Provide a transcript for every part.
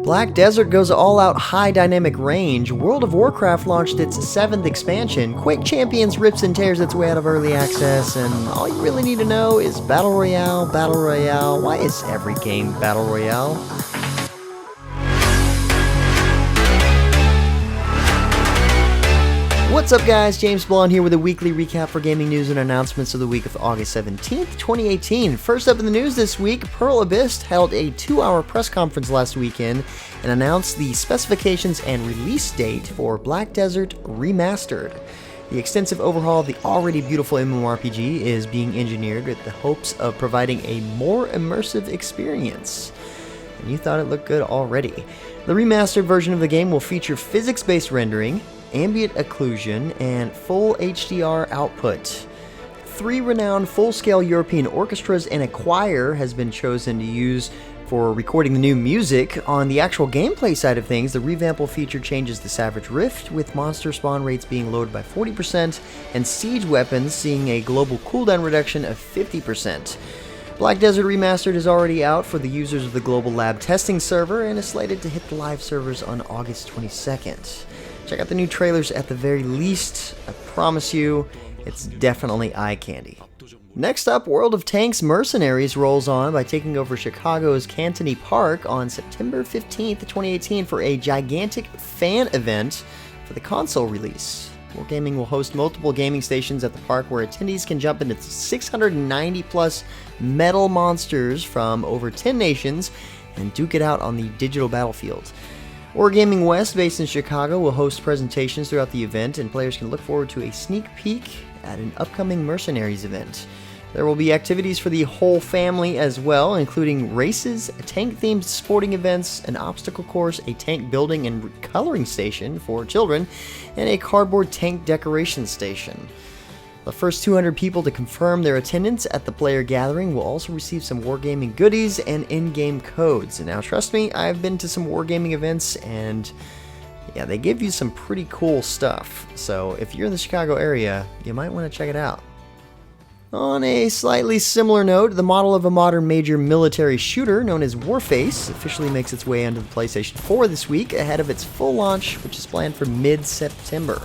Black Desert goes all out high dynamic range, World of Warcraft launched its 7th expansion, Quake Champions rips and tears its way out of early access, and all you really need to know is Battle Royale, Battle Royale. Why is every game Battle Royale? What's up guys, James Blonde here with a weekly recap for gaming news and announcements of the week of August 17th, 2018. First up in the news this week, Pearl Abyss held a 2-hour press conference last weekend and announced the specifications and release date for Black Desert Remastered. The extensive overhaul of the already beautiful MMORPG is being engineered with the hopes of providing a more immersive experience. And you thought it looked good already. The remastered version of the game will feature physics-based rendering, ambient occlusion, and full HDR output. 3 renowned full-scale European orchestras and a choir has been chosen to use for recording the new music. On the actual gameplay side of things, the revamp will feature changes to Savage Rift, with monster spawn rates being lowered by 40%, and siege weapons seeing a global cooldown reduction of 50%. Black Desert Remastered is already out for the users of the global lab testing server and is slated to hit the live servers on August 22nd. Check out the new trailers at the very least. I promise you, it's definitely eye candy. Next up, World of Tanks Mercenaries rolls on by taking over Chicago's Cantigny Park on September 15th, 2018 for a gigantic fan event for the console release. Wargaming will host multiple gaming stations at the park where attendees can jump into 690 plus metal monsters from over 10 nations and duke it out on the digital battlefield. Wargaming West, based in Chicago, will host presentations throughout the event, and players can look forward to a sneak peek at an upcoming Mercenaries event. There will be activities for the whole family as well, including races, tank-themed sporting events, an obstacle course, a tank building and coloring station for children, and a cardboard tank decoration station. The first 200 people to confirm their attendance at the player gathering will also receive some Wargaming goodies and in-game codes. And now trust me, I've been to some Wargaming events and yeah, they give you some pretty cool stuff. So if you're in the Chicago area, you might want to check it out. On a slightly similar note, the model of a modern major military shooter known as Warface officially makes its way onto the PlayStation 4 this week ahead of its full launch, which is planned for mid-September.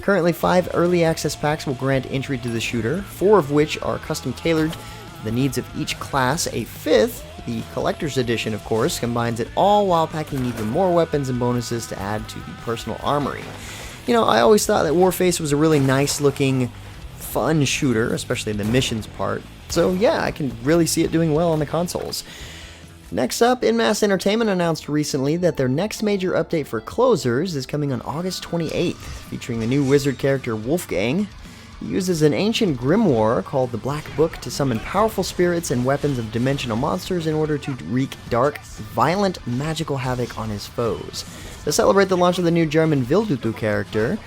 Currently, 5 early access packs will grant entry to the shooter, 4 of which are custom tailored to the needs of each class. A 5th, the collector's edition of course, combines it all while packing even more weapons and bonuses to add to the personal armory. You know, I always thought that Warface was a really nice looking, fun shooter, especially the missions part. So yeah, I can really see it doing well on the consoles. Next up, Inmass Entertainment announced recently that their next major update for Closers is coming on August 28th, featuring the new wizard character Wolfgang. He uses an ancient grimoire called the Black Book to summon powerful spirits and weapons of dimensional monsters in order to wreak dark, violent, magical havoc on his foes. To celebrate the launch of the new German Wildutu character,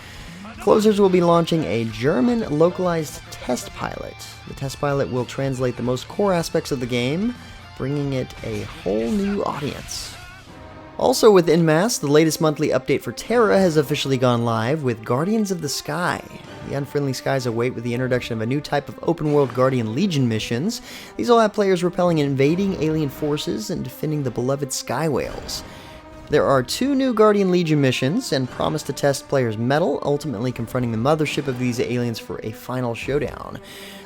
Closers will be launching a German localized test pilot. The test pilot will translate the most core aspects of the game, bringing it a whole new audience. Also with Inmass, the latest monthly update for TERA has officially gone live with Guardians of the Sky. The unfriendly skies await with the introduction of a new type of open-world Guardian Legion missions. These will have players repelling invading alien forces and defending the beloved Sky Whales. There are 2 new Guardian Legion missions and promise to test players' mettle, ultimately confronting the mothership of these aliens for a final showdown.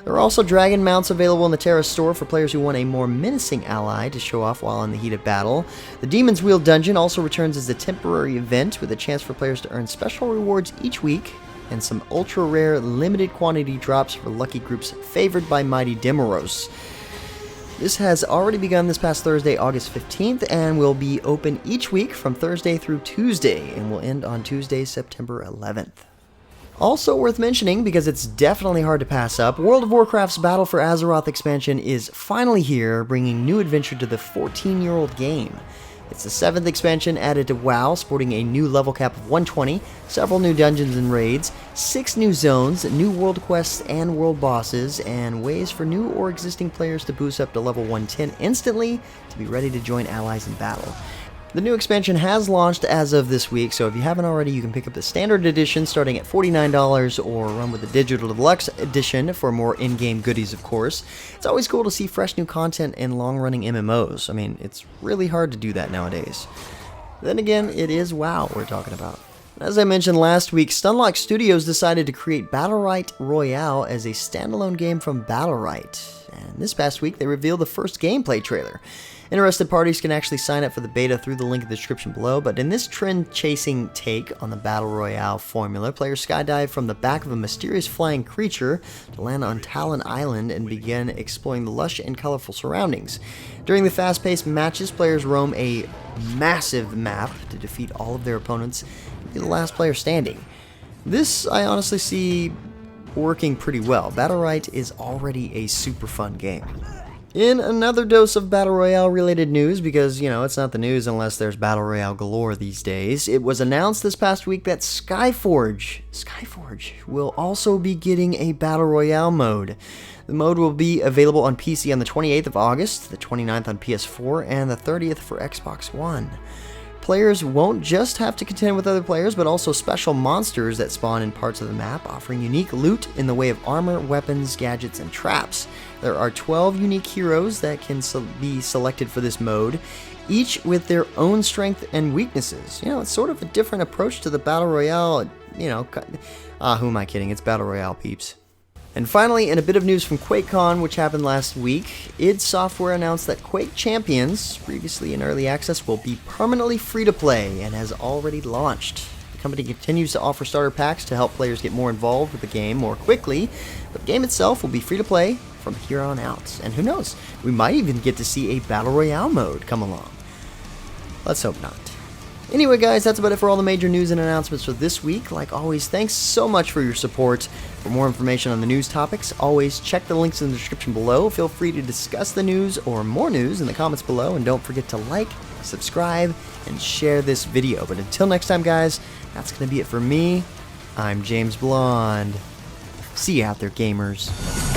There are also dragon mounts available in the Terra store for players who want a more menacing ally to show off while in the heat of battle. The Demon's Wheel dungeon also returns as a temporary event with a chance for players to earn special rewards each week and some ultra-rare limited quantity drops for lucky groups favored by Mighty Demoros. This has already begun this past Thursday, August 15th, and will be open each week from Thursday through Tuesday, and will end on Tuesday, September 11th. Also worth mentioning, because it's definitely hard to pass up, World of Warcraft's Battle for Azeroth expansion is finally here, bringing new adventure to the 14-year-old game. It's the 7th expansion added to WoW, sporting a new level cap of 120, several new dungeons and raids, 6 new zones, new world quests and world bosses, and ways for new or existing players to boost up to level 110 instantly to be ready to join allies in battle. The new expansion has launched as of this week, so if you haven't already, you can pick up the standard edition starting at $49 or run with the digital deluxe edition for more in-game goodies, of course. It's always cool to see fresh new content in long-running MMOs. I mean, it's really hard to do that nowadays. Then again, it is WoW we're talking about. As I mentioned last week, Stunlock Studios decided to create Battlerite Royale as a standalone game from Battlerite. And this past week, they revealed the first gameplay trailer. Interested parties can actually sign up for the beta through the link in the description below, but in this trend-chasing take on the Battle Royale formula, players skydive from the back of a mysterious flying creature to land on Talon Island and begin exploring the lush and colorful surroundings. During the fast-paced matches, players roam a massive map to defeat all of their opponents and be the last player standing. This, I honestly see working pretty well. Battlerite is already a super fun game. In another dose of Battle Royale related news, because, you know, it's not the news unless there's Battle Royale galore these days, it was announced this past week that Skyforge will also be getting a Battle Royale mode. The mode will be available on PC on the 28th of August, the 29th on PS4, and the 30th for Xbox One. Players won't just have to contend with other players, but also special monsters that spawn in parts of the map, offering unique loot in the way of armor, weapons, gadgets, and traps. There are 12 unique heroes that can be selected for this mode, each with their own strength and weaknesses. You know, it's sort of a different approach to the Battle Royale, you know, who am I kidding? It's Battle Royale, peeps. And finally, in a bit of news from QuakeCon, which happened last week, id Software announced that Quake Champions, previously in early access, will be permanently free-to-play and has already launched. The company continues to offer starter packs to help players get more involved with the game more quickly, but the game itself will be free-to-play from here on out. And who knows, we might even get to see a Battle Royale mode come along. Let's hope not. Anyway, guys, that's about it for all the major news and announcements for this week. Like always, thanks so much for your support. For more information on the news topics, always check the links in the description below. Feel free to discuss the news or more news in the comments below, and don't forget to like, subscribe, and share this video. But until next time, guys, that's going to be it for me. I'm James Blonde. See you out there, gamers.